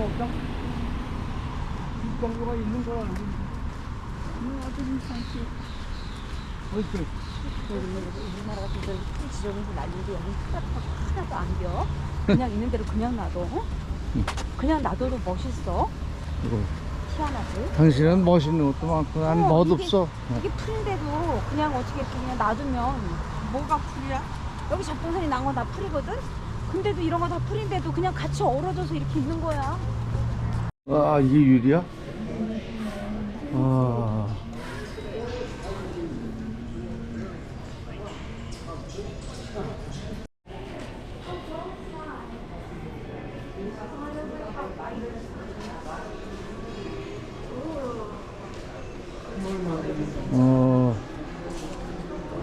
없다. 이 정도가 있는 거야. 어떤 상태? 어이, 우리나라 같은 데는 지저분해서 난리인데 여기 하나도 안 겨. 그냥 있는 대로 그냥 놔둬. 그냥 놔둬도 멋있어. 이거. 희한하지? 당신은 멋있는 것도 많고 난 멋없어. 이게 풀인데도 그냥 어떻게 그냥 놔두면 뭐가 풀이야? 여기 잡동사니 난 건 다 풀이거든? 근데도 이런 거 다 풀인데도 그냥 같이 얼어져서 이렇게 있는 거야. 아, 이게 유리야? 아.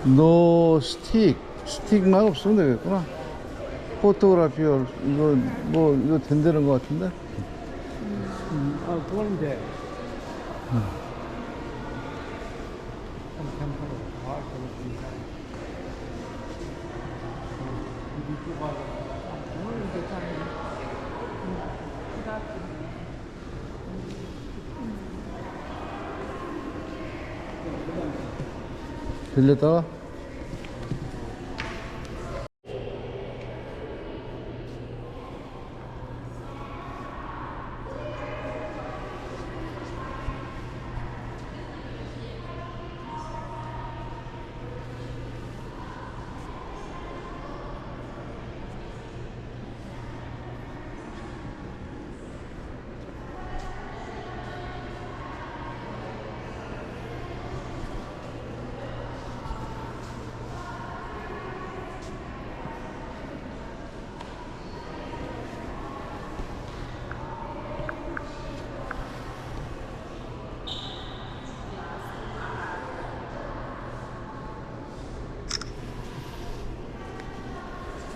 너 스틱만 없으면 되겠구나. 포토그래피얼 이거 뭐 이거 된다는 것 같은데. 그건 이제. 빌렸다가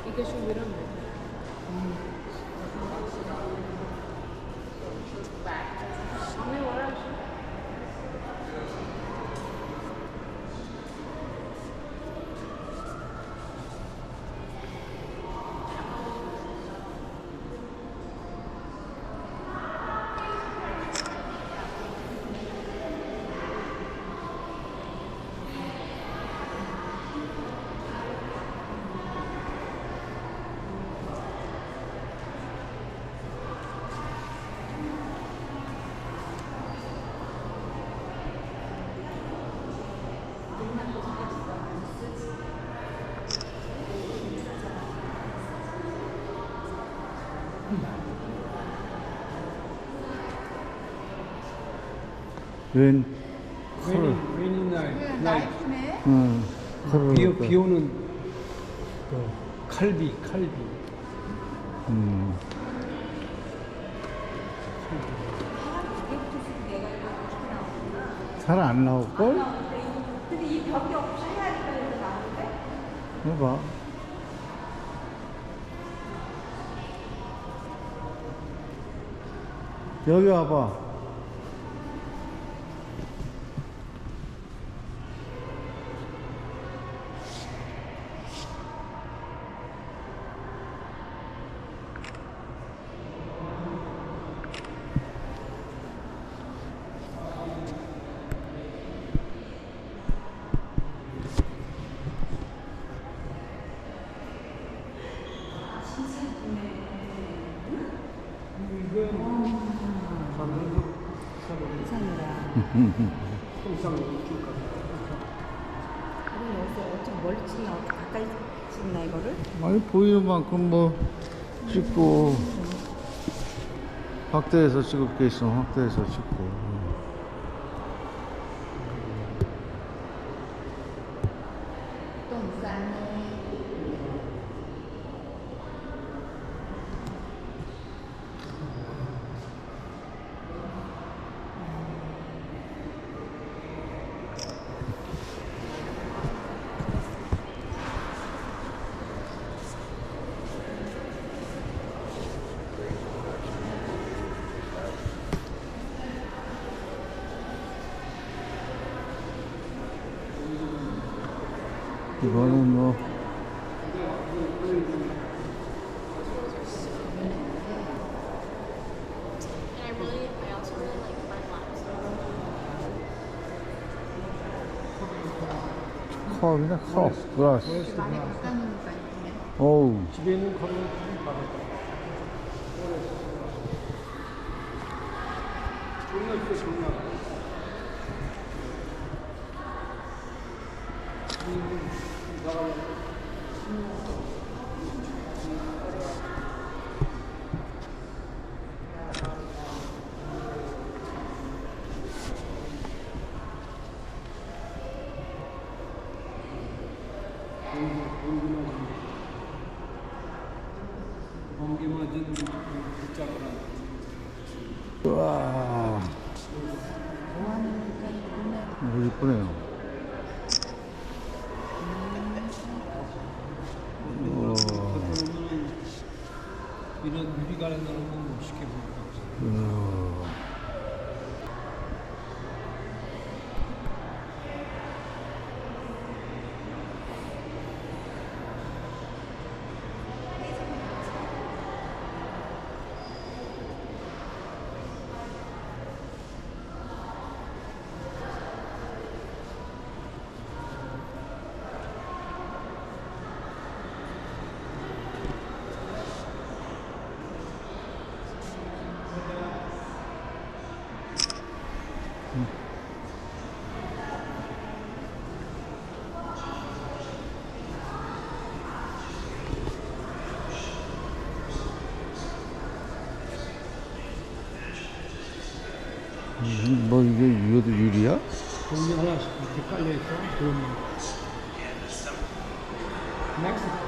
이게 좀 이런 거. 웬 웬이 날. 응. 비 오는 그 칼비. 잘 안 나올걸? 근데 이 벽이 없어야 이렇게 나오는데? 해봐. 여기 와봐. 그럼 여기서 어쩜 멀리 찍나 가까이 찍나 이거를? 아니 보이는 만큼 뭐 찍고 확대해서 찍을 게 있으면 확대해서 찍고. 또 싸네. 이거는 뭐 컵이네, 컵. 그라스. 많이 갖다놓으니까 어우. 집에 있는 컵은 받아. 종려 있어, 종려. 공기 맞은 붙잡으라. 우와. 너무 이쁘네요. 우와. 이런 유리가는 너무 쉽게 볼 수 없어. 우와. 뭐 이것도 유리야? 공기 하나씩 이렇게 깔려있어. 그러면. 넥스트.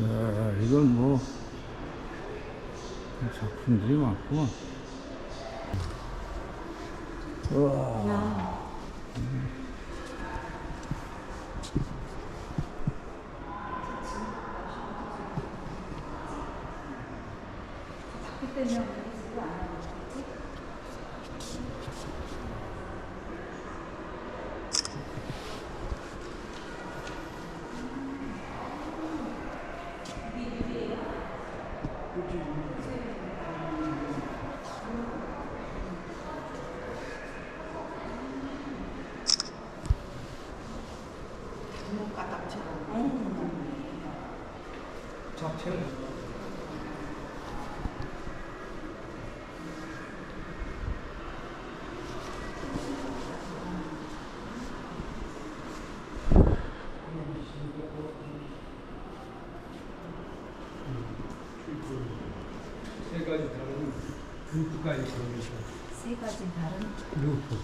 야, 이건 뭐 작품들이 많구만. 우와. 그때는 잡채. 세 가지 다른 루프까지 들어있어. 세 가지 다른 루프.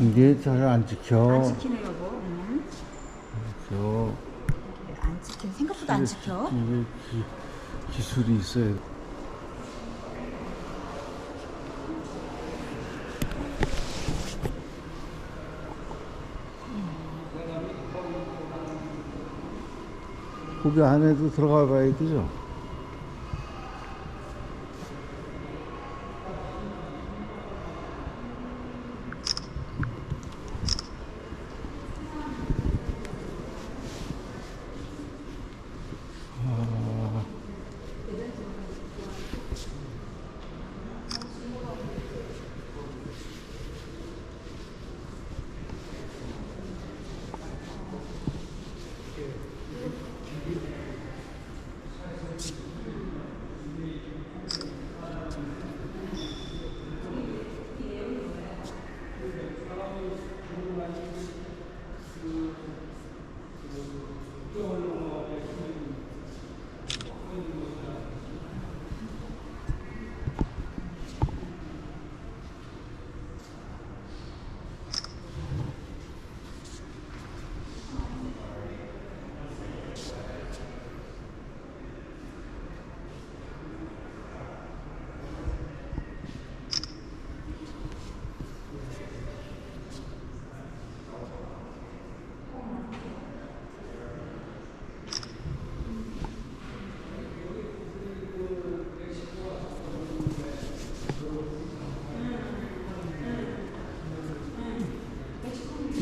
이게 잘 안 찍혀. 안 찍히네 여보. 저 안 찍혀. 생각보다 안 찍혀. 이게 기술이 있어야 돼. 거기 안에도 들어가 봐야 되죠.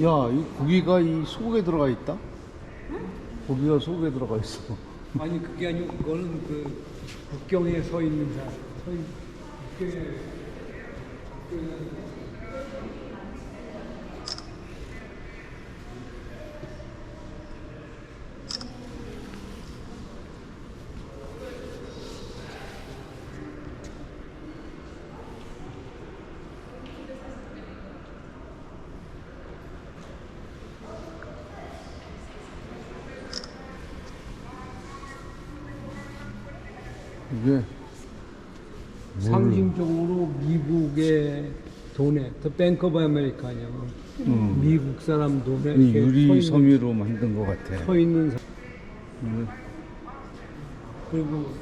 야, 이 고기가 이 속에 들어가 있다? 고기가 속에 들어가 있어. 아니 그게 아니고 그거는 그 국경에 서 있는 사람. 국경에 이게 상징적으로 미국의 돈에 더 뱅크 오브 아메리카냐 미국 사람 돈에 이 이렇게 유리 서 있는, 섬유로 만든 것 같아. 서 있는 사람. 음. 그리고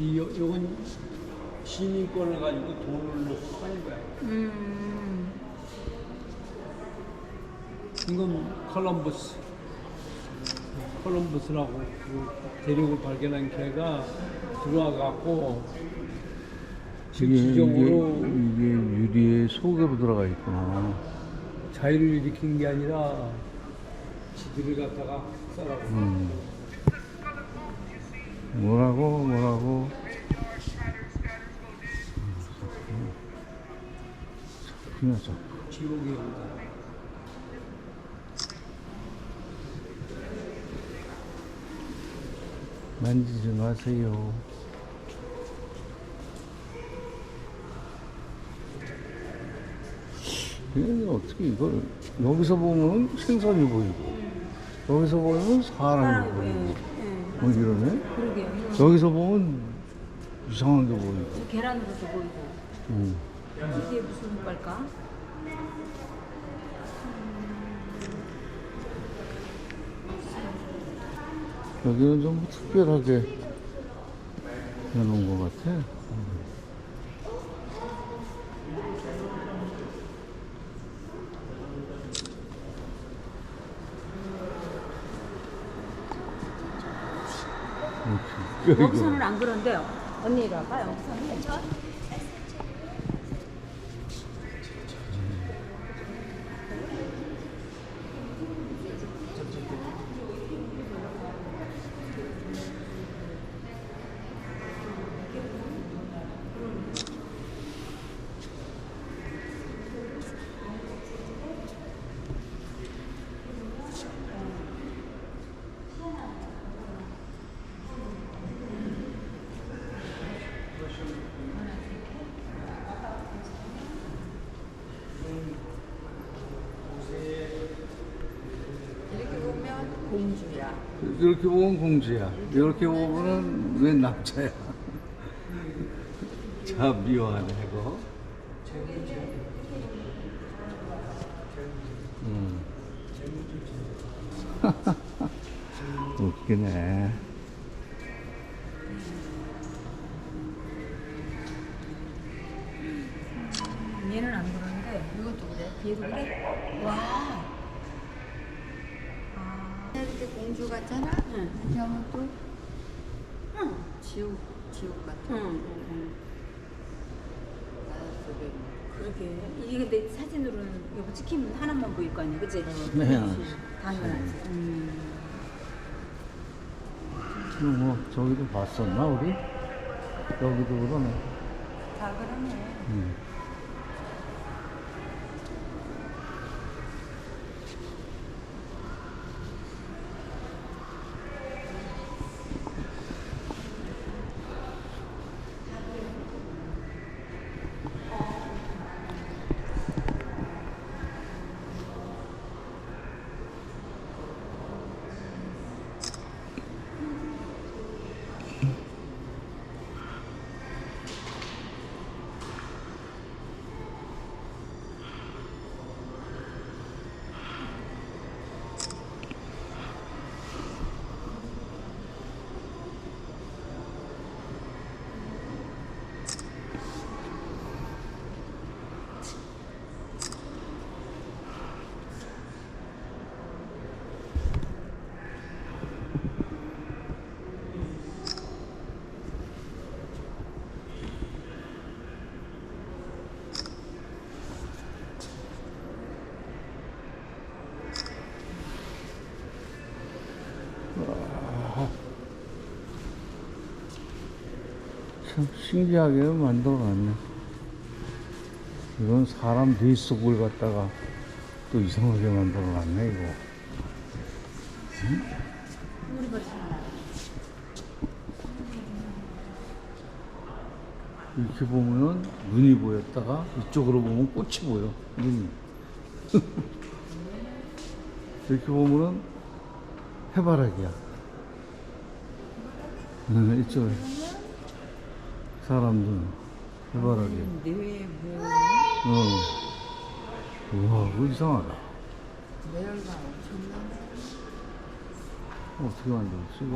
요건 시민권을 가지고 돈을 넣고 파는 거야. 이건 콜럼버스라고 그 대륙을 발견한 걔가 들어와 갖고 실질적으로 이게 유리에 속에 들어가 있구나. 자유를 일으킨 게 아니라 지들을 갖다가 썰어. 뭐라고? 그냥 지옥이옵니다. 만지지 마세요. 이게 어떻게 이걸 여기서 보면 생선이 보이고 여기서 보면 사람이 보이고 뭐 이러네. 그러게요. 여기서 보면 이상한 게 보이고. 계란으로도 보이고. 이게 무슨 효과일까? 여기는 좀 특별하게 해놓은 것 같아. 여기서는 안 그런데요. 언니 이리 와봐. 여기서는. 공주야. 이렇게 보면 공주야. 이렇게 보면은 왜 남자야? 자, 미워하네, 이거. 웃기네. 얘는 안 그러는데 이것도 그래. 얘도 그래. 와. 이렇게 공주 같잖아? 응. 이렇게 하면 또 응. 지옥 같아. 응. 그러게. 이게 근데 사진으로는 여보 찍히면 하나만 보일 거 아니야, 그치? 네. 당연하지. 뭐, 저기도 봤었나, 우리? 여기도 그러네. 다 그러네. 참 신기하게 만들어놨네. 이건 사람 뇌 속을 갖다가 또 이상하게 만들어놨네, 이거. 이렇게 보면 눈이 보였다가 이쪽으로 보면 꽃이 보여, 눈이. 이렇게 보면은 해바라기야. 이쪽에 사람 눈, 해바라기. 뇌에 뭐 우와, 이거 이상하다. 뇌열만 엄청나. 어떻게 만들었지, 이거?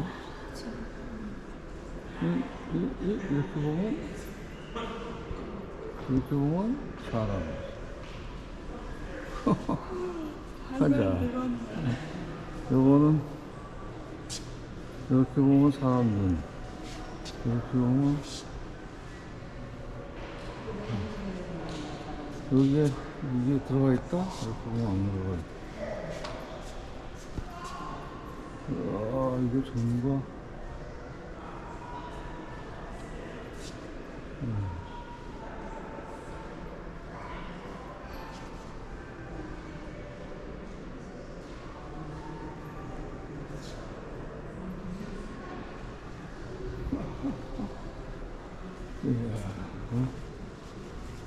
이렇게 보면, 사람. 가자. 요거는, 이렇게 보면 사람 눈. 이렇게 보면, 여기에, 이게 들어가 있다? 이렇게 보면 안 들어가 있다. 이게 전부가,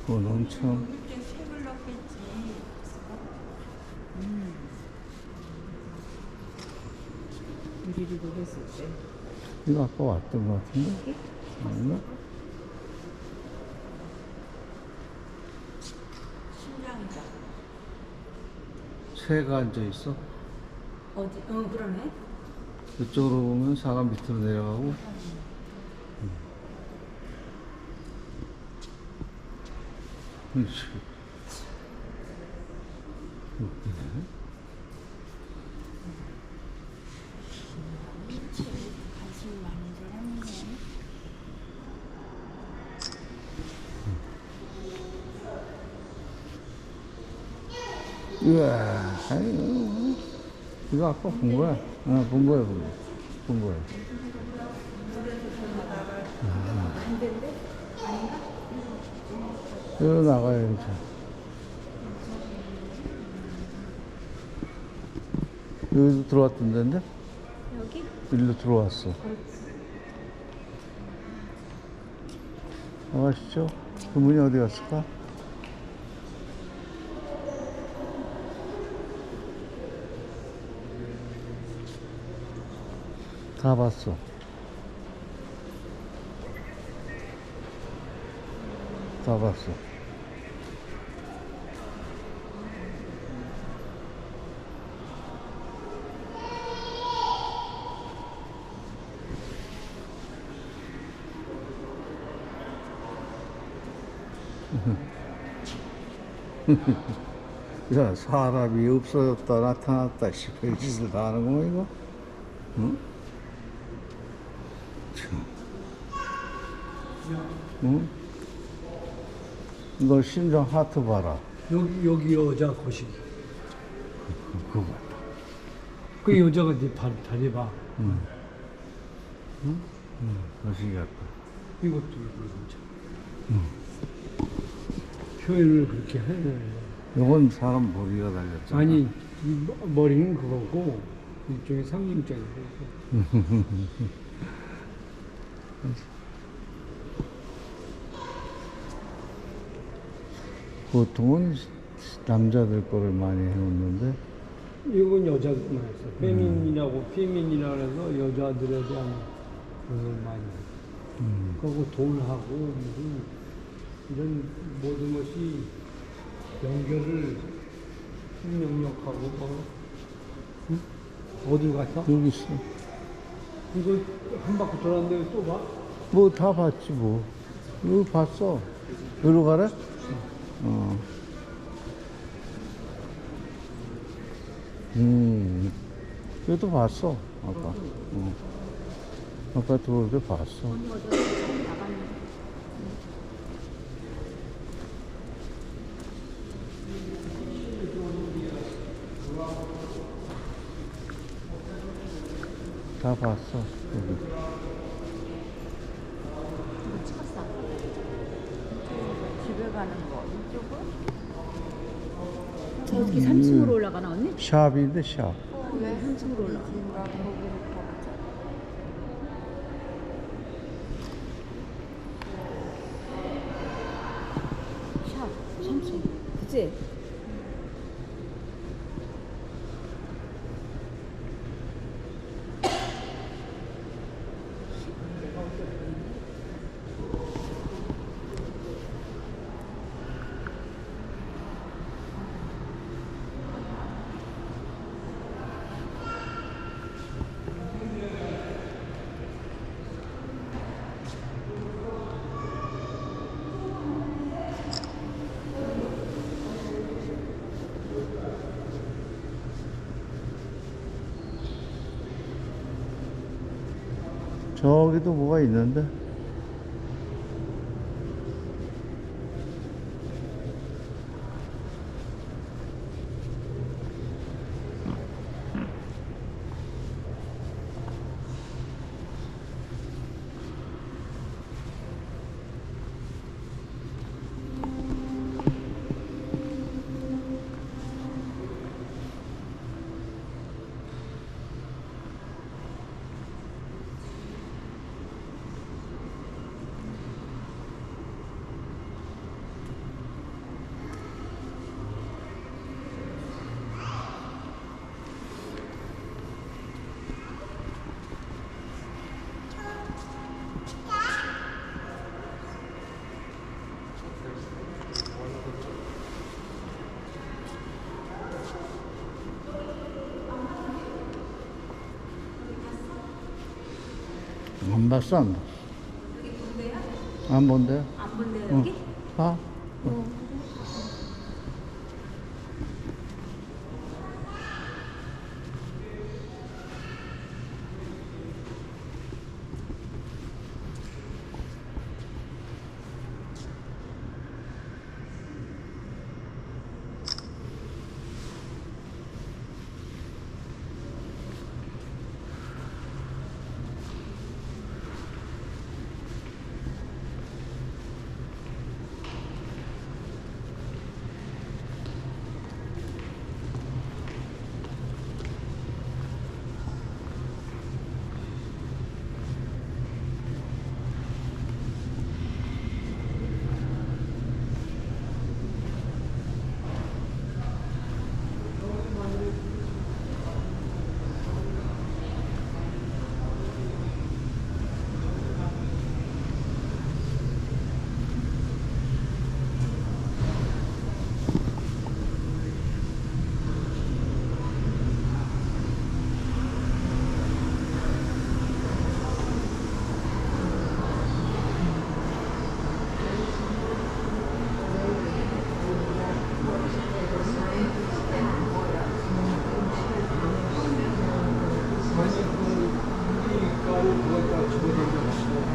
그거는 참. 이렇게 색을 넣겠지. 우리를 녹였을 때. 이거 아까 왔던 것 같은데? 아닌가? 심장이다. 새가 앉아있어. 어디? 그러네. 이쪽으로 보면 사가 밑으로 내려가고. 그렇지. 웃기네. 관심이 많은 사람이네. 우와, 아유, 이거 아까 본 거야? 본 거야, 본 거야. 여기 나가야지. 여기도 들어왔던 데인데? 여기? 일로 들어왔어. 나가시죠. 그 문이 어디 갔을까? 다 봤어. 다 봤어. 야, 사람이 없어졌다 나타났다 싶어 짓을 다 하는구만 이거. 응? 참. 응? 너 심장 하트 봐라. 여기 여자 거시기. 그거 봐. 그 여자가 네 다리 봐. 거시기 같다. 이것도 이거 진짜. 표현을 그렇게 해. 이건 사람 머리가 달렸잖아. 아니 이 머리는 그거고 이쪽에 상징적인 거고. 보통은 남자들 거를 많이 해놓는데 이건 여자만 했어. 페민이라고 해서 여자들에 대한 그걸 많이 했어. 그리고 돈하고 무슨 이런 모든 것이 연결을 생명력하고 응? 어딜 갔어? 여기 있어. 이거 한 바퀴 돌았는데 또 봐? 뭐 다 봤지 뭐. 이거 봤어. 여기로 가래? 이것도 봤어 아까. 아까 들어올 때 봤어. 다 봤어 여기. 내려가는 거 이쪽은 저 어떻게 3층으로 올라가나 언니? 샵인데 샵. 왜 3층으로 올라가. 지인가 거기를 가보자. 샵 3층. 그치? 저기도 뭐가 있는데? 안 봤어, 안 봤어. 안 본대요? 안 본대요 여기? 아?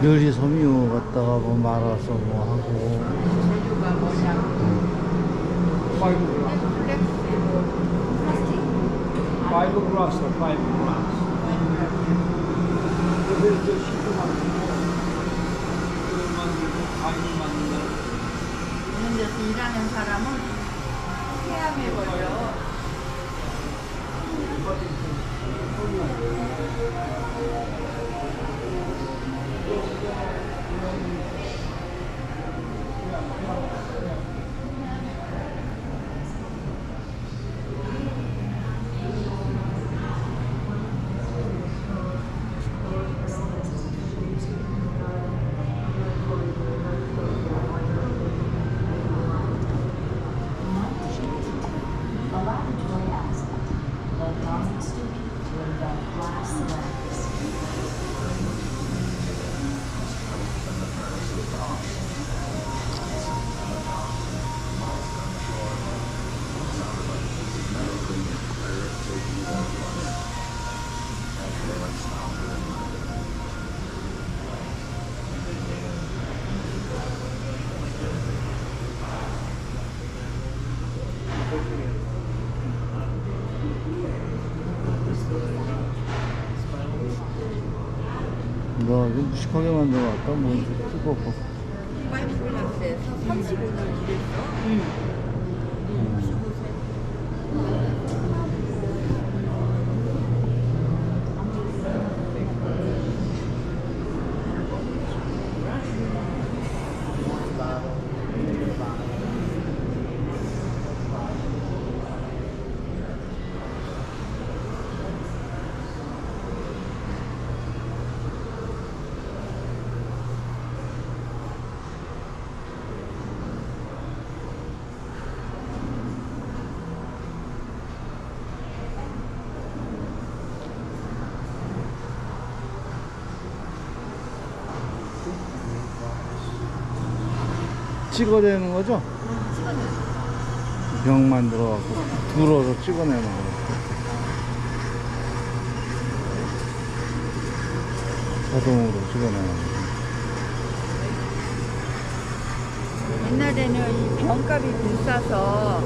느리 섬유 갖다가 뭐 말아서 뭐 하고. 재료가 뭐냐고. 파이버그라스, 파이버그라스. 그래서 이제 시도 만들고, 가위 만든다. 이런 데서 일하는 사람은 폐암에 걸려. 너 무식하게 만들어놨다. 뭐, 뜨겁고. 파이브 글라스 돼서 35년 일했어. 65세. 찍어내는 거죠? 병 만들어갖고 불어서 찍어내는 거. 자동으로 찍어내는 거. 옛날에는 이 병값이 비싸서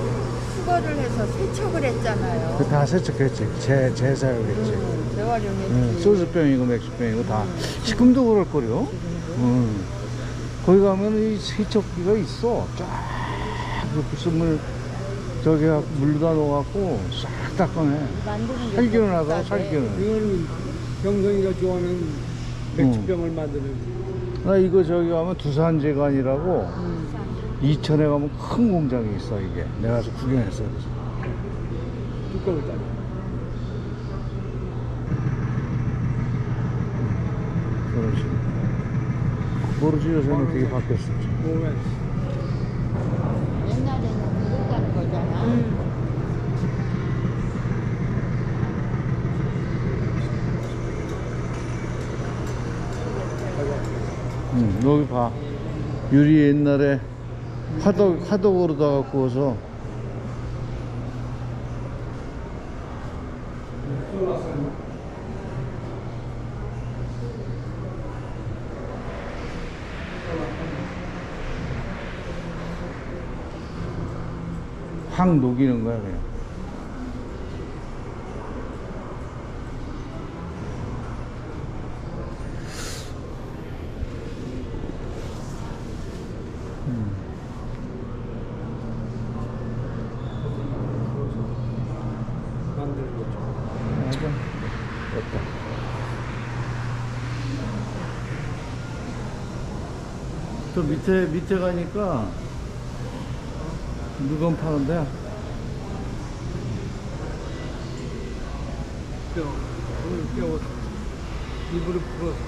수거를 해서 세척을 했잖아요. 그 다 세척했지. 재사용했지. 재활용했지. 소주병이고 맥주병이고 다. 지금도 그럴 거요. 거기 가면 이 세척기가 있어. 쫙 그 물 저기 물다 넣어갖고 싹 닦아내. 만드는 게 살균을 더 하다가 비싸대. 살균을. 이거는 경성이가 좋아하는 맥주병을 만드는 나 이거 저기 가면 두산제관이라고 이천에 가면 큰 공장이 있어 이게. 내가 가서 구경했어. 뚜껑을 따. 그런 식으로. 모르지 요새는 어떻게 바뀌었을지. 보면 옛날에는 그랬다는 거잖아. 여기 봐. 유리 옛날에 화덕으로다가 구워서 확 녹이는 거야 그냥. 만드는 거죠. 맞아. 됐다. 저 밑에 가니까 물건 파는데 오늘 깨워서 이불을 풀어서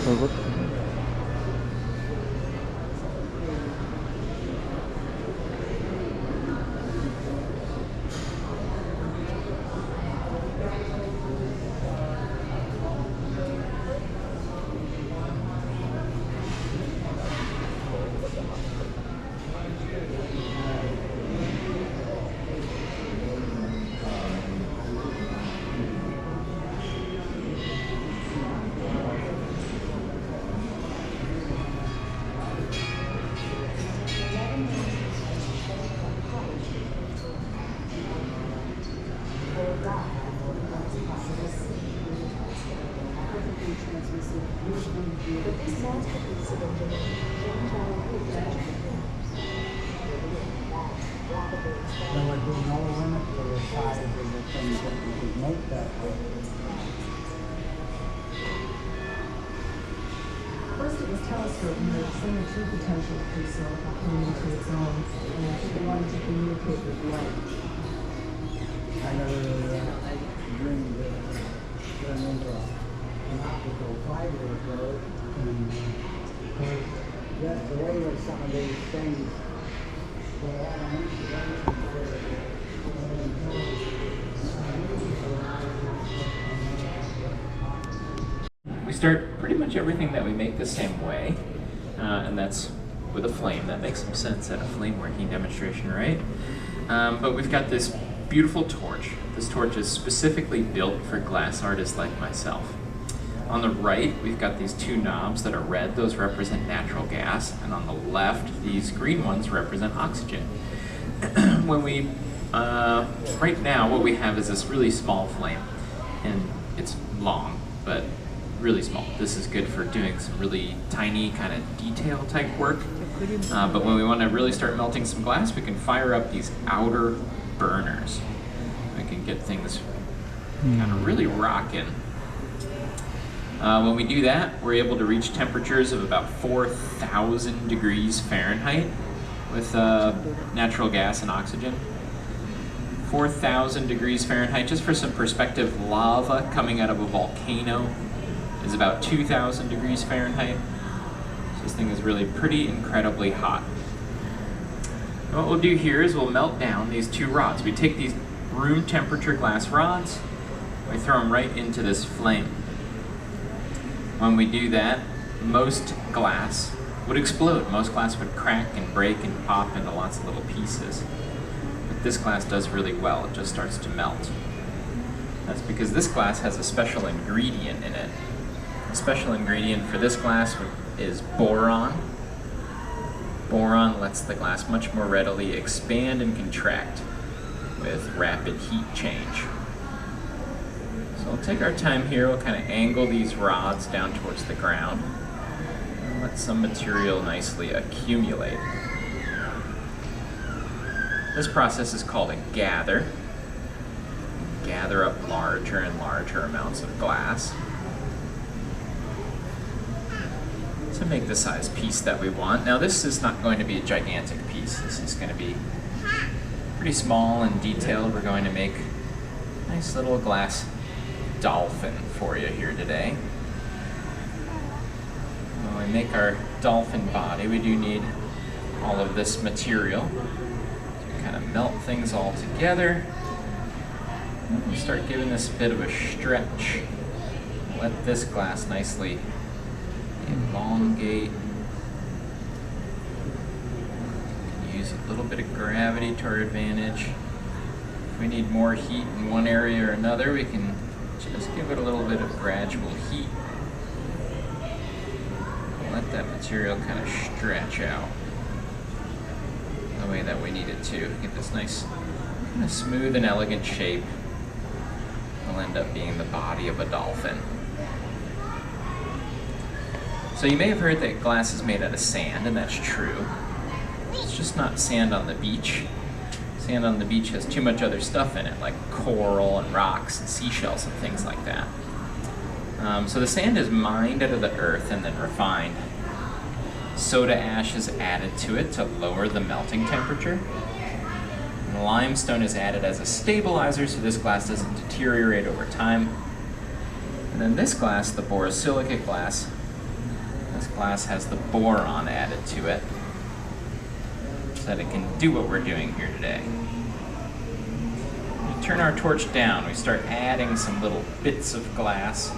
별것. There would be no limit to the size of the things that we could make that way. First it was telescope moves, then the true potential pre-silica came into its own, and she wanted to communicate with light. I never dreamed of turning into an optical fiber code. Because that's the way with some of these things. They have an integration for start pretty much everything that we make the same way, and that's with a flame. That makes some sense at a flame working demonstration, right? But we've got this beautiful torch. This torch is specifically built for glass artists like myself. On the right, we've got these two knobs that are red. Those represent natural gas. And on the left, these green ones represent oxygen. When we, right now, what we have is this really small flame. And it's long, but really small. This is good for doing some really tiny kind of detail type work. But when we want to really start melting some glass, we can fire up these outer burners. We can get things kind of really rocking. When we do that, we're able to reach temperatures of about 4,000 degrees Fahrenheit with natural gas and oxygen. 4,000 degrees Fahrenheit, just for some perspective, lava coming out of a volcano is about 2,000 degrees Fahrenheit. So this thing is really pretty incredibly hot. And what we'll do here is we'll melt down these two rods. We take these room temperature glass rods, we throw them right into this flame. When we do that, most glass would explode. Most glass would crack and break and pop into lots of little pieces. But this glass does really well. It just starts to melt. That's because this glass has a special ingredient in it. The special ingredient for this glass is boron. Boron lets the glass much more readily expand and contract with rapid heat change. So we'll take our time here, we'll kind of angle these rods down towards the ground and let some material nicely accumulate. This process is called a gather. Gather up larger and larger amounts of glass to make the size piece that we want. Now this is not going to be a gigantic piece. This is going to be pretty small and detailed. We're going to make a nice little glass dolphin for you here today. When we make our dolphin body, we do need all of this material to kind of melt things all together. And we start giving this a bit of a stretch. Let this glass nicely elongate. Use a little bit of gravity to our advantage. If we need more heat in one area or another, we can just give it a little bit of gradual heat. Let that material kind of stretch out the way that we need it to. Get this nice, kind of smooth and elegant shape. It'll end up being the body of a dolphin. So you may have heard that glass is made out of sand, and that's true. It's just not sand on the beach. Sand on the beach has too much other stuff in it, like coral and rocks and seashells and things like that. So the sand is mined out of the earth and then refined. Soda ash is added to it to lower the melting temperature. And limestone is added as a stabilizer so this glass doesn't deteriorate over time. And then this glass, the borosilicate glass, this glass has the boron added to it so that it can do what we're doing here today. We turn our torch down, we start adding some little bits of glass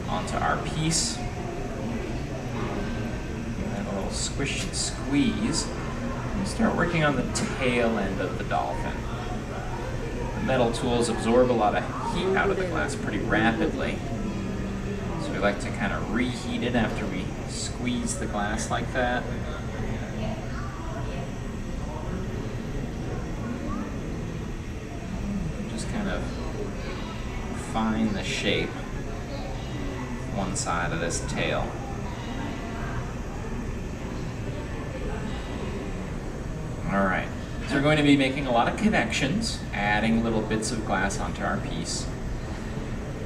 onto our piece. And a little squish and squeeze. And we start working on the tail end of the dolphin. The metal tools absorb a lot of heat out of the glass pretty rapidly. So we like to kind of reheat it after we squeeze the glass like that. Kind of refine the shape of one side of this tail. Alright, so we're going to be making a lot of connections, adding little bits of glass onto our piece.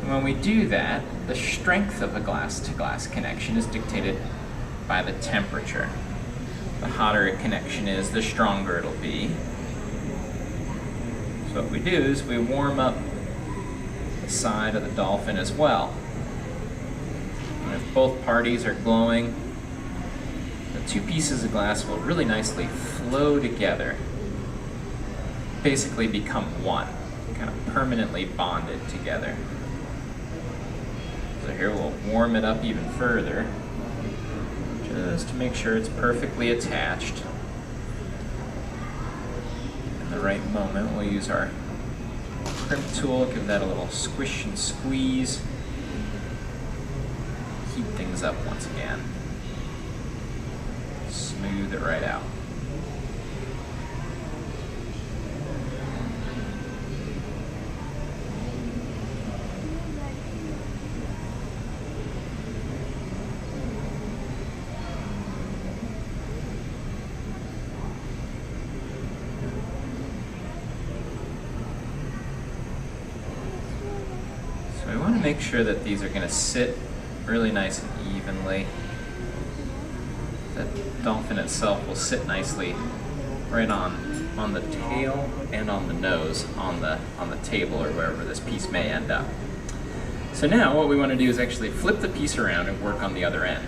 And when we do that, the strength of a glass-to-glass connection is dictated by the temperature. The hotter a connection is, the stronger it'll be. So what we do is we warm up the side of the dolphin as well. And if both parties are glowing, the two pieces of glass will really nicely flow together, basically become one, kind of permanently bonded together. So here we'll warm it up even further, just to make sure it's perfectly attached. In the right moment, we'll use our crimp tool, give that a little squish and squeeze. Heat things up once again. Smooth it right out. So we want to make sure that these are going to sit really nice and evenly. That dolphin itself will sit nicely right on the tail and on the nose on the table or wherever this piece may end up. So now what we want to do is actually flip the piece around and work on the other end.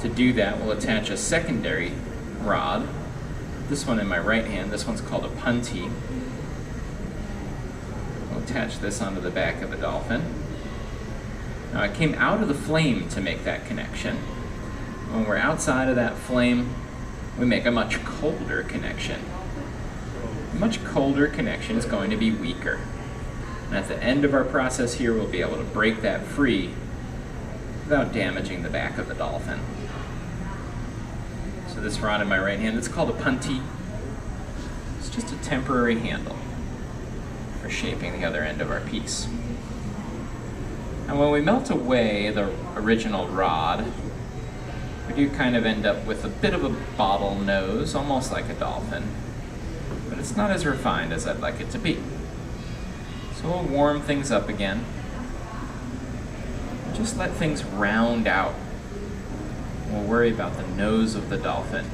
To do that, we'll attach a secondary rod. This one in my right hand, this one's called a puntee. We'll attach this onto the back of the dolphin. Now I came out of the flame to make that connection. When we're outside of that flame, we make a much colder connection. A much colder connection is going to be weaker. And at the end of our process here, we'll be able to break that free without damaging the back of the dolphin. So this rod in my right hand, it's called a puntee. It's just a temporary handle for shaping the other end of our piece. And when we melt away the original rod, we do kind of end up with a bit of a bottle nose, almost like a dolphin, but it's not as refined as I'd like it to be. So we'll warm things up again. Just let things round out. We'll worry about the nose of the dolphin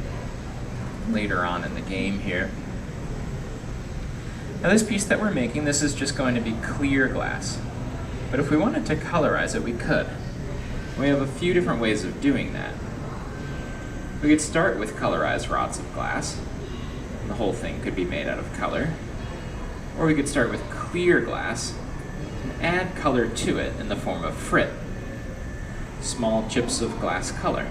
later on in the game here. Now this piece that we're making, this is just going to be clear glass. But if we wanted to colorize it, we could. We have a few different ways of doing that. We could start with colorized rods of glass. The whole thing could be made out of color. Or we could start with clear glass and add color to it in the form of frit, small chips of glass color.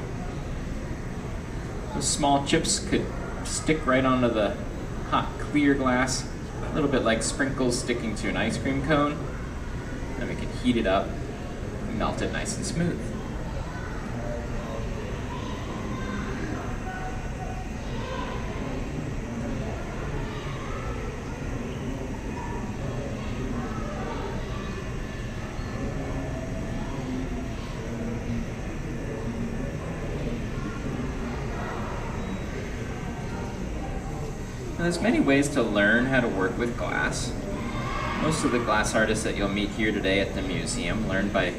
Those small chips could stick right onto the hot clear glass, a little bit like sprinkles sticking to an ice cream cone. Then we can heat it up and melt it nice and smooth. Now, there's many ways to learn how to work with glass. Most of the glass artists that you'll meet here today at the museum learned by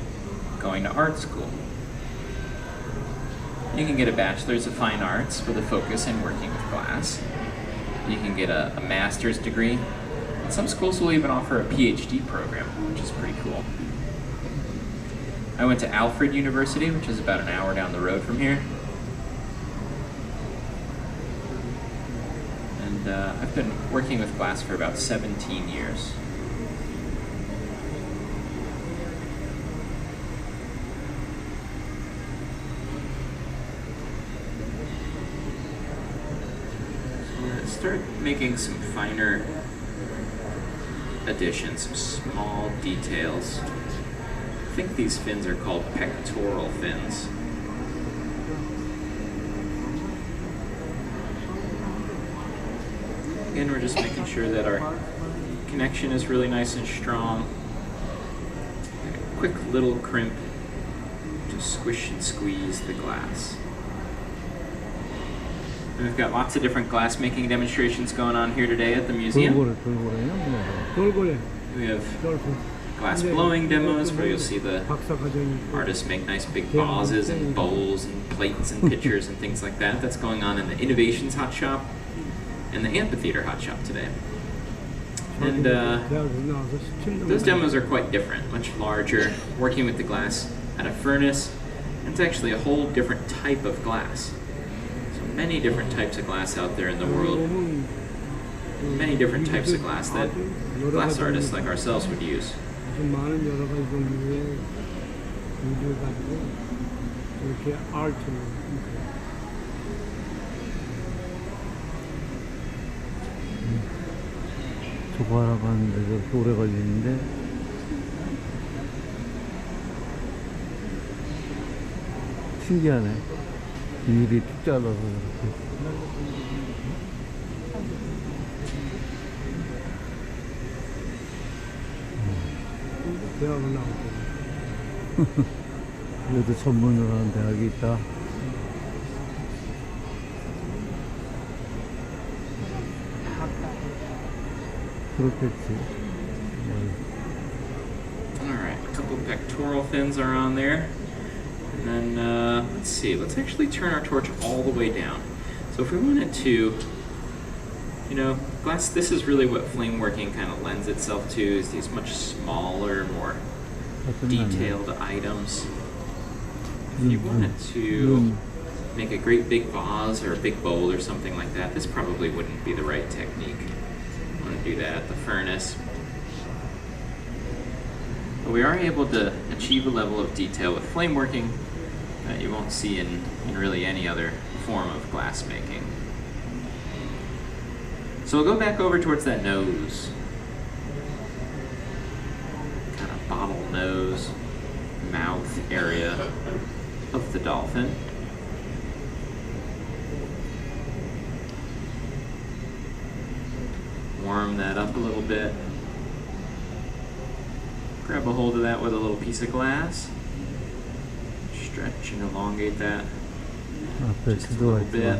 going to art school. You can get a Bachelor's of Fine Arts with a focus in working with glass. You can get a master's degree. And some schools will even offer a PhD program, which is pretty cool. I went to Alfred University, which is about an hour down the road from here. And I've been working with glass for about 17 years. Start making some finer additions, some small details. I think these fins are called pectoral fins. Again, we're just making sure that our connection is really nice and strong. A quick little crimp to squish and squeeze the glass. And we've got lots of different glass making demonstrations going on here today at the museum. We have glass blowing demos where you'll see the artists make nice big vases and bowls and plates and pitchers and things like that. That's going on in the Innovations Hot Shop and the Amphitheater Hot Shop today. And those demos are quite different, much larger, working with the glass at a furnace. And it's actually a whole different type of glass. Many different types of glass out there in the world. Many different types of glass that glass artists like ourselves would use. 유리를 가지고 이렇게 아트를 이렇게. 저거 하러 가는데 저렇게 오래 걸리는데. 신기하네. 일이 툭 잘라서 이렇게. 대학을 나오고. 그래도 전문으로 하는 대학이 있다. 그렇겠지. Alright, a couple pectoral fins are on there. And then, let's see, let's actually turn our torch all the way down. So if we wanted to, you know, glass, this is really what flame working kind of lends itself to, is these much smaller, more detailed items. If you wanted to make a great big vase or a big bowl or something like that, this probably wouldn't be the right technique. I want to do that at the furnace. But we are able to achieve a level of detail with flame working that you won't see in really any other form of glass making. So we'll go back over towards that nose. Kind of bottle nose, mouth area of the dolphin. Warm that up a little bit. Grab a hold of that with a little piece of glass. Stretch and elongate that. 앞에 Just a little bit.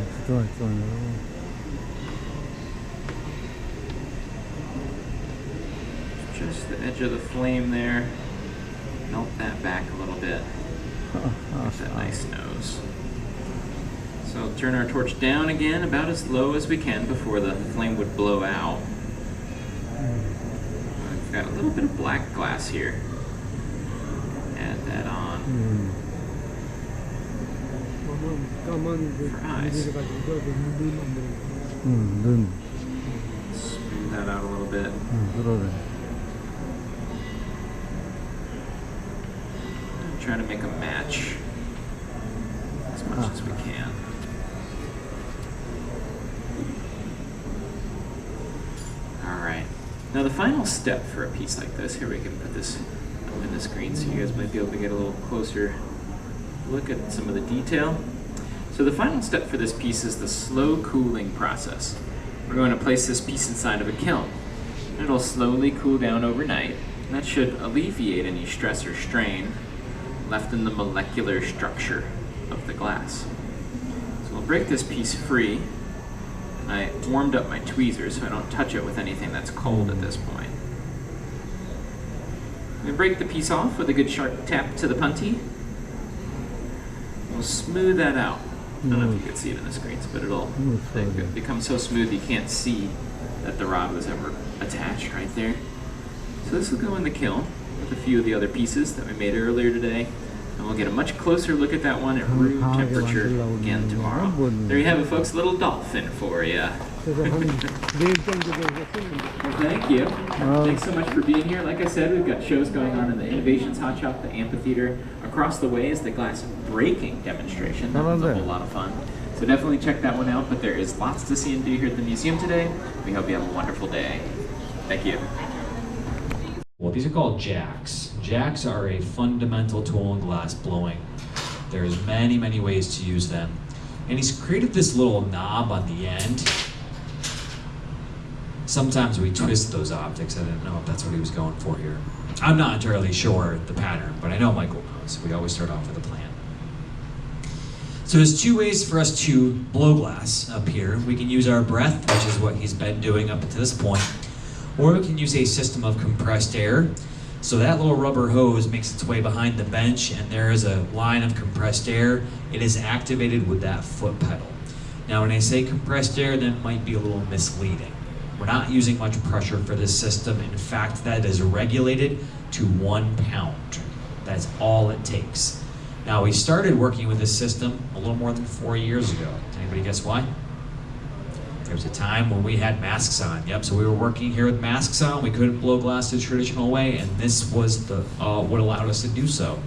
Just the edge of the flame there. Melt that back a little bit. Get that nice nose. So turn our torch down again, about as low as we can before the flame would blow out. We've got a little bit of black glass here. Add that on. 까만 그 Fries. 유리를 가지고 눈 만드는 거. 눈. Smooth that out a little bit. 그러네. Try to make a match as much as we can. Alright. Now the final step for a piece like this, here we can put this up in the screen so you guys might be able to get a little closer look at some of the detail. So the final step for this piece is the slow cooling process. We're going to place this piece inside of a kiln. It'll slowly cool down overnight, and that should alleviate any stress or strain left in the molecular structure of the glass. So we'll break this piece free. I warmed up my tweezers so I don't touch it with anything that's cold at this point. We break the piece off with a good sharp tap to the punty. We'll smooth that out. I don't know if you can see it in the screens, but it'll become so smooth you can't see that the rod was ever attached right there. So this will go in the kiln with a few of the other pieces that we made earlier today. And we'll get a much closer look at that one at room temperature again tomorrow. There you have it, folks, a little dolphin for you. 그래서 한 내일 정도 되고 쓰는데. Well, thank you. Thanks so much for being here. Like I said, we've got shows going on in the Innovations Hot Shop, the amphitheater. Across the way is the glass breaking demonstration. That was a whole lot of fun. So definitely check that one out. But there is lots to see and do here at the museum today. We hope you have a wonderful day. Thank you. Well, these are called jacks. Jacks are a fundamental tool in glass blowing. There's many, many ways to use them. And he's created this little knob on the end. Sometimes we twist those optics. I didn't know if that's what he was going for here. I'm not entirely sure the pattern, but I know Michael knows. We always start off with a plan. So there's two ways for us to blow glass up here. We can use our breath, which is what he's been doing up to this point, or we can use a system of compressed air. So that little rubber hose makes its way behind the bench, and there is a line of compressed air. It is activated with that foot pedal. Now when I say compressed air, that might be a little misleading. We're not using much pressure for this system. In fact, that is regulated to 1 pound. That's all it takes. Now, we started working with this system a little more than 4 years ago. Anybody guess why? There was a time when we had masks on. Yep, so we were working here with masks on. We couldn't blow glass the traditional way, and this was the what allowed us to do so.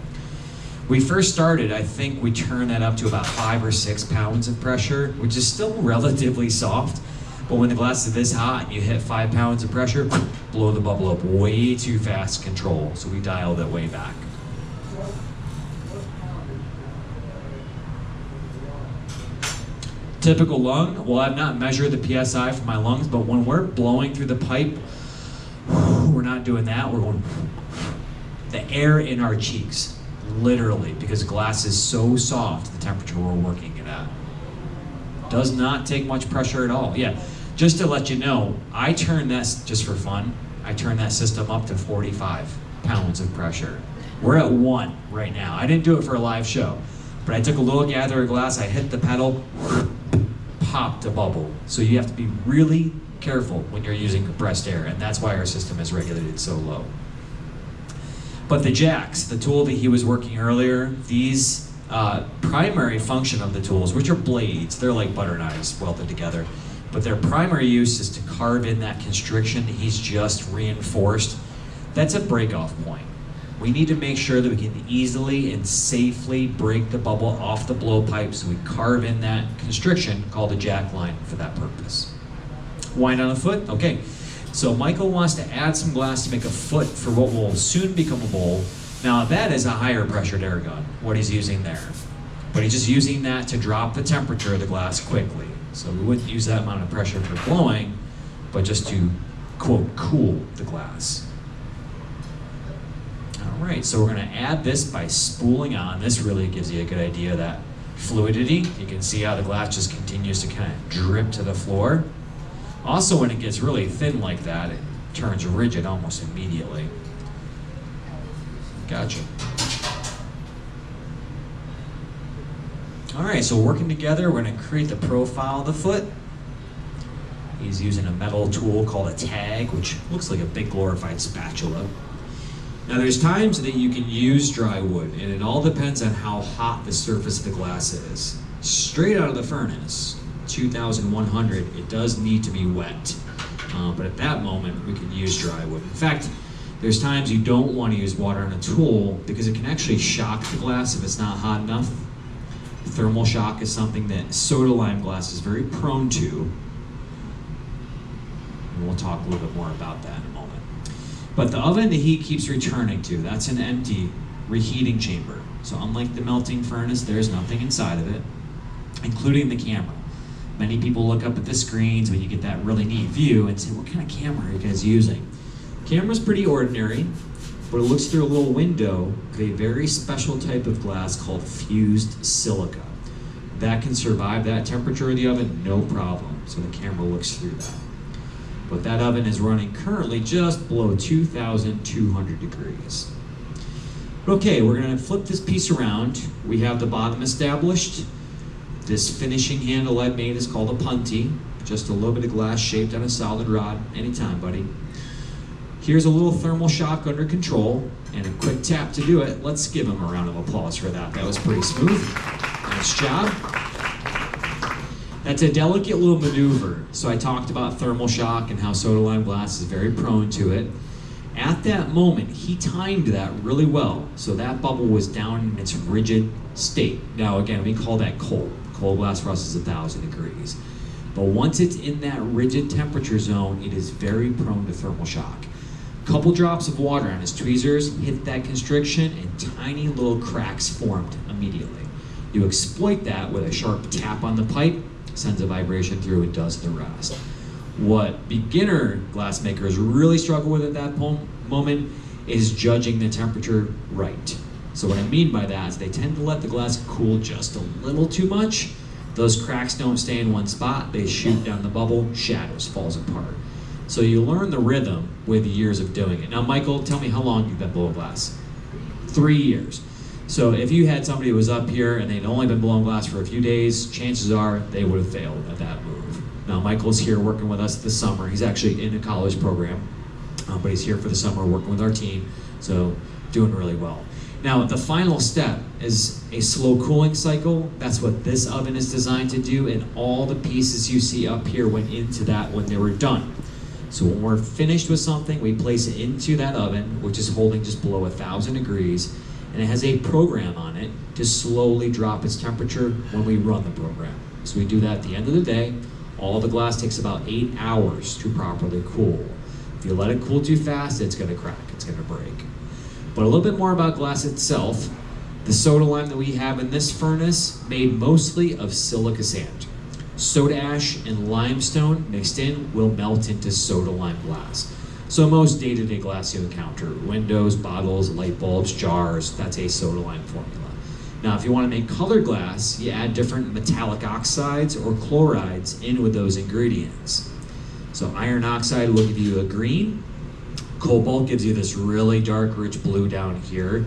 We first started, I think we turned that up to about 5 or 6 pounds of pressure, which is still relatively soft. But when the glass is this hot and you hit 5 pounds of pressure, blow the bubble up way too fast to control. So we dialed it way back. Typical lung, well, I've not measured the PSI for my lungs, but when we're blowing through the pipe, we're not doing that. We're going the air in our cheeks, literally, because glass is so soft, the temperature we're working it at. Does not take much pressure at all. Yeah, just to let you know, I turned that, just for fun, I turned that system up to 45 pounds of pressure. We're at 1 right now. I didn't do it for a live show, but I took a little gather of glass, I hit the pedal, popped a bubble. So you have to be really careful when you're using compressed air, and that's why our system is regulated so low. But the jacks, the tool that he was working earlier, these primary function of the tools, which are blades, they're like butter knives welded together, but their primary use is to carve in that constriction he's just reinforced. That's a break-off point. We need to make sure that we can easily and safely break the bubble off the blowpipe, so we carve in that constriction called a jack line for that purpose. Wind on a foot, okay. So Michael wants to add some glass to make a foot for what will soon become a bowl. Now that is a higher pressured air gun, what he's using there. But he's just using that to drop the temperature of the glass quickly. So we wouldn't use that amount of pressure for blowing, but just to, quote, cool the glass. All right, so we're gonna add this by spooling on. This really gives you a good idea of that fluidity. You can see how the glass just continues to kind of drip to the floor. Also, when it gets really thin like that, it turns rigid almost immediately. Gotcha. All right, so working together, we're gonna create the profile of the foot. He's using a metal tool called a tag, which looks like a big glorified spatula. Now there's times that you can use dry wood, and it all depends on how hot the surface of the glass is. Straight out of the furnace, 2100, it does need to be wet. But at that moment, we can use dry wood. In fact, there's times you don't want to use water on a tool because it can actually shock the glass if it's not hot enough. Thermal shock is something that soda lime glass is very prone to. And we'll talk a little bit more about that in a moment. But the oven, the heat keeps returning to. That's an empty reheating chamber. So unlike the melting furnace, there's nothing inside of it, including the camera. Many people look up at the screens when you get that really neat view and say, what kind of camera are you guys using? Camera's pretty ordinary, but it looks through a little window of a very special type of glass called fused silica. That can survive that temperature of the oven, no problem. So the camera looks through that. But that oven is running currently just below 2,200 degrees. Okay, we're gonna flip this piece around. We have the bottom established. This finishing handle I made is called a punty. Just a little bit of glass shaped on a solid rod. Anytime, buddy. Here's a little thermal shock under control and a quick tap to do it. Let's give him a round of applause for that. That was pretty smooth. Nice job. That's a delicate little maneuver. So I talked about thermal shock and how soda lime glass is very prone to it. At that moment, he timed that really well. So that bubble was down in its rigid state. Now again, we call that cold. Cold glass for us is 1,000 degrees. But once it's in that rigid temperature zone, it is very prone to thermal shock. Couple drops of water on his tweezers hit that constriction and tiny little cracks formed immediately. You exploit that with a sharp tap on the pipe, sends a vibration through, and does the rest. What beginner glass makers really struggle with at that moment is judging the temperature right. So what I mean by that is they tend to let the glass cool just a little too much. Those cracks don't stay in one spot, they shoot down the bubble, shatters, falls apart. So you learn the rhythm with years of doing it. Now Michael, tell me how long you've been blowing glass. 3 years. So if you had somebody who was up here and they'd only been blowing glass for a few days, chances are they would have failed at that move. Now Michael's here working with us this summer. He's actually in a college program, but he's here for the summer working with our team, so doing really well. Now the final step is a slow cooling cycle. That's what this oven is designed to do, and all the pieces you see up here went into that when they were done. So when we're finished with something, we place it into that oven, which is holding just below 1,000 degrees, and it has a program on it to slowly drop its temperature when we run the program. So we do that at the end of the day. All the glass takes about 8 hours to properly cool. If you let it cool too fast, it's gonna crack, it's gonna break. But a little bit more about glass itself. The soda lime that we have in this furnace, made mostly of silica sand. Soda ash and limestone mixed in will melt into soda lime glass. So most day-to-day glass you encounter, windows, bottles, light bulbs, jars, that's a soda lime formula. Now if you want to make colored glass, you add different metallic oxides or chlorides in with those ingredients. So iron oxide will give you a green, cobalt gives you this really dark rich blue down here.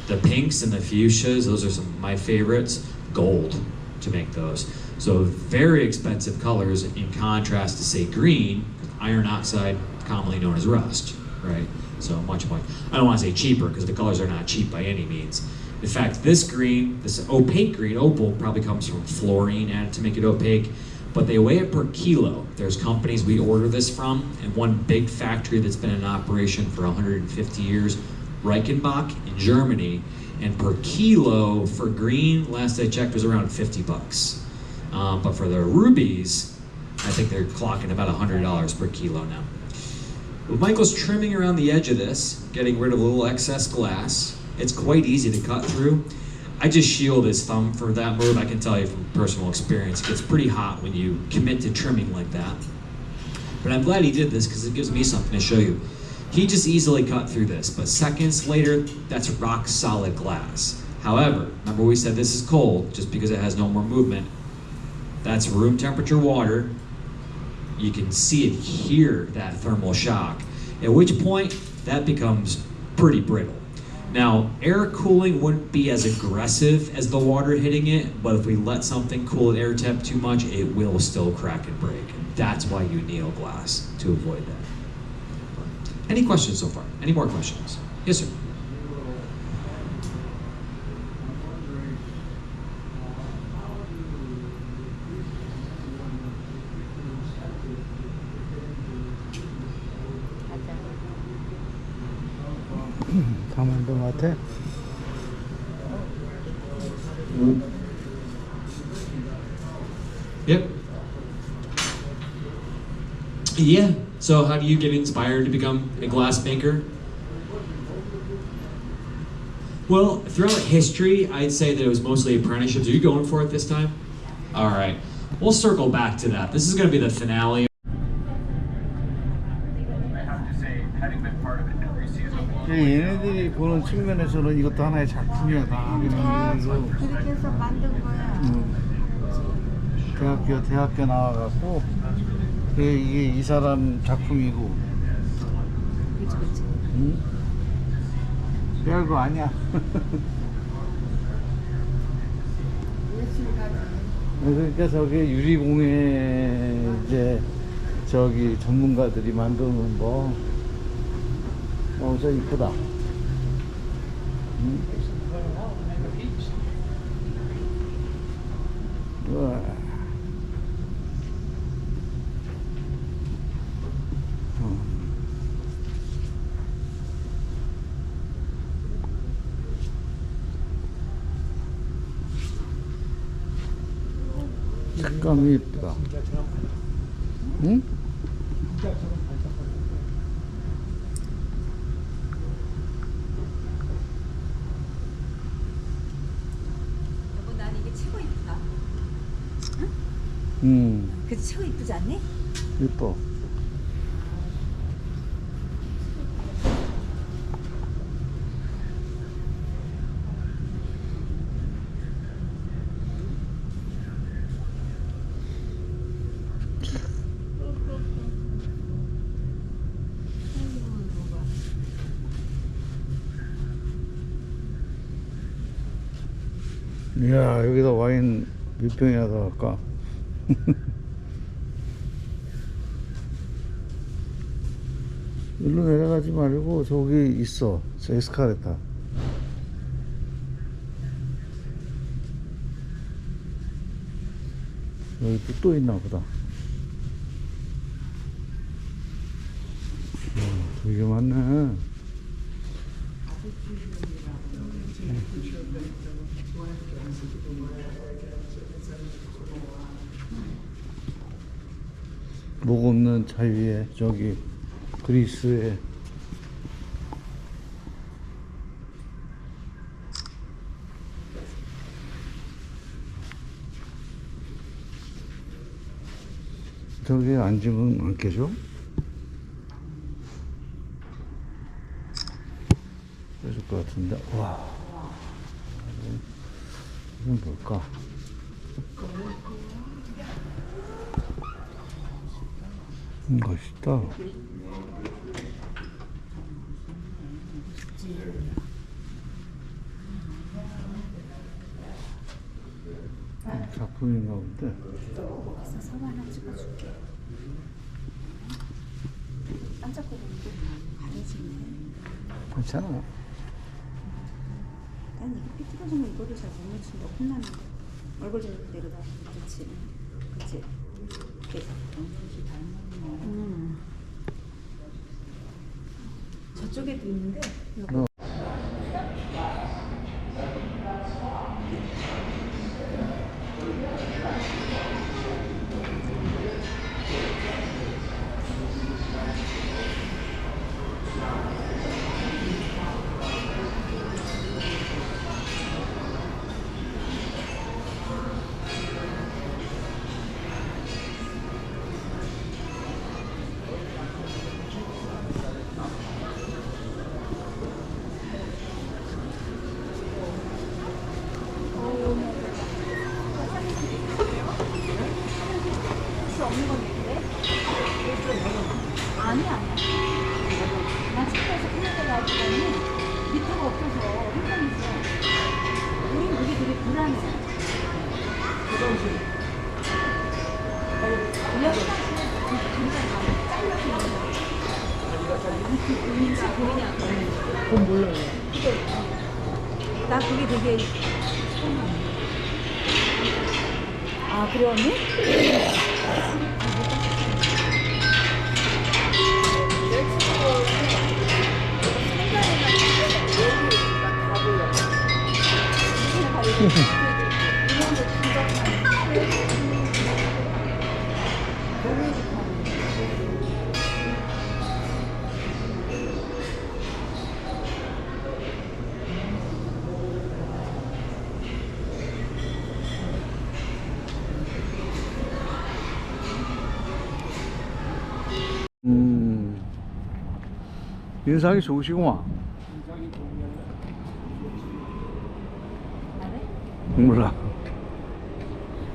The pinks and the fuchsias, those are some of my favorites, gold to make those. So very expensive colors in contrast to say green, iron oxide, commonly known as rust, right? So much, I don't want to say cheaper because the colors are not cheap by any means. In fact, this green, this opaque green, opal, probably comes from fluorine added to make it opaque, but they weigh it per kilo. There's companies we order this from, and one big factory that's been in operation for 150 years, Reichenbach in Germany, and per kilo for green, last I checked, was around 50 bucks. But for the rubies, I think they're clocking about $100 per kilo now. Well, Michael's trimming around the edge of this, getting rid of a little excess glass. It's quite easy to cut through. I just shield his thumb for that move. I can tell you from personal experience, it gets pretty hot when you commit to trimming like that. But I'm glad he did this because it gives me something to show you. He just easily cut through this, but seconds later, that's rock solid glass. However, remember we said this is cold just because it has no more movement. That's room temperature water. You can see and hear that thermal shock, at which point that becomes pretty brittle. Now, air cooling wouldn't be as aggressive as the water hitting it, but if we let something cool at air temp too much, it will still crack and break. That's why you anneal glass, to avoid that. Any questions so far? Any more questions? Yes, sir. 다 만든 것 같아? Yep. Yeah. So how do you get inspired to become a glass maker? Well, throughout history, I'd say that it was mostly apprenticeships. Are you going for it this time? All right. We'll circle back to that. This is going to be the finale. 얘네들이 보는 측면에서는 이것도 하나의 작품이야. 다 그렇게 해서 만든 거야. 대학교 나와갖고 이게 이 사람 작품이고. 그치. 응? 별거 아니야. 그러니까 저게 유리공예 이제 저기 전문가들이 만드는 거. 저 이쁘다. 우와. 색감이 예쁘다. 응? 난 이게 최고 이쁘다. 그래도 최고 이쁘지 않니? 예뻐. 이야, 여기다 와인 몇 병이나 더 할까? 일로 내려가지 말고 저기 있어. 저 에스카레터. 여기 또 있나 보다. 되게 많네. 목 없는 자유의 저기 그리스의 저기 앉으면 안 깨져? 깨질 것 같은데. 와, 이건 뭘까? 멋있다. 작품인가 본데. 그래서 서로 하나 찍어줄게. 반짝거리는데 가려지네. 괜찮아. 난 이거 삐뚤어지면 이거를 잘 못 맞춘다. 혼나는데. 얼굴 좀 내려다. 그렇지. 그렇지. 이렇게. 저쪽에도 있는데. 아니야. 나 책에서 끝나게 나왔더니 밑에가 없어서 헷갈렸어. 우린 그게 되게 불안해. 그건 몰라요. 나 그게 되게 아 그래 언니? 인상이 좋으시구만. 몰라.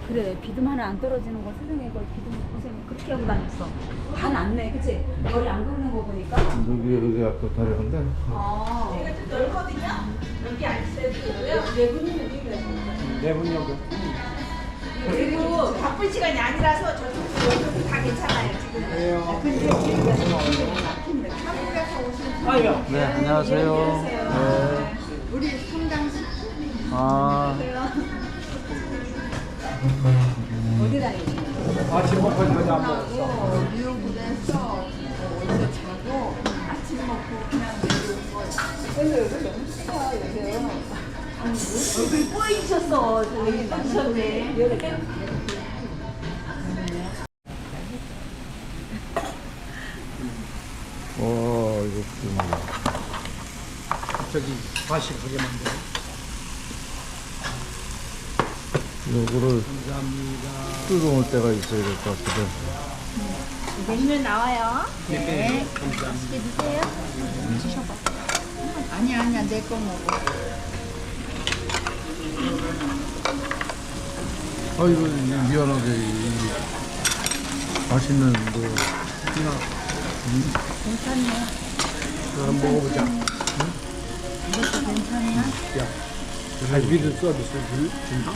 그래 비듬 하나 안 떨어지는 거 세상에 걸 비듬 고생 그렇게 하고 다녔어. 다 났네 그치? 머리 안 긁는 거 보니까. 여기 아까 다리는데. 아 여기가 좀 넓거든요? 여기 앉으세요. 네 분이면 네 분이요. 그리고 바쁜 시간이 아니라서 저쪽도 다 괜찮아요 지금. 그래요. 근데 한국에서 오신 아유. 네, 안녕하세요. 네. 우리 성당시 아, 어디 다니지? 아침 먹고 저녁 안 먹었어. 하고 뉴욕에서 어디서 자고 아침 먹고 그냥 내려온 거예요. 근데 여기 너무 추워 요즘. 얼굴 뿌이셨어. 저기 남편네. 이렇게. 와, 이거 좀. 저기 과식하게 만들어. 요거를 감사합니다. 뜯어놓을 때가 있어야 될 것 같거든. 메뉴 나와요. 네. 감사합니다. 맛있게 드세요. 아니야 내 거 먹어. 아이고, 미안하게. 맛있는 거. 괜찮네. 한번 먹어보자. 이것도 괜찮나? 갈비를 서비스 준다.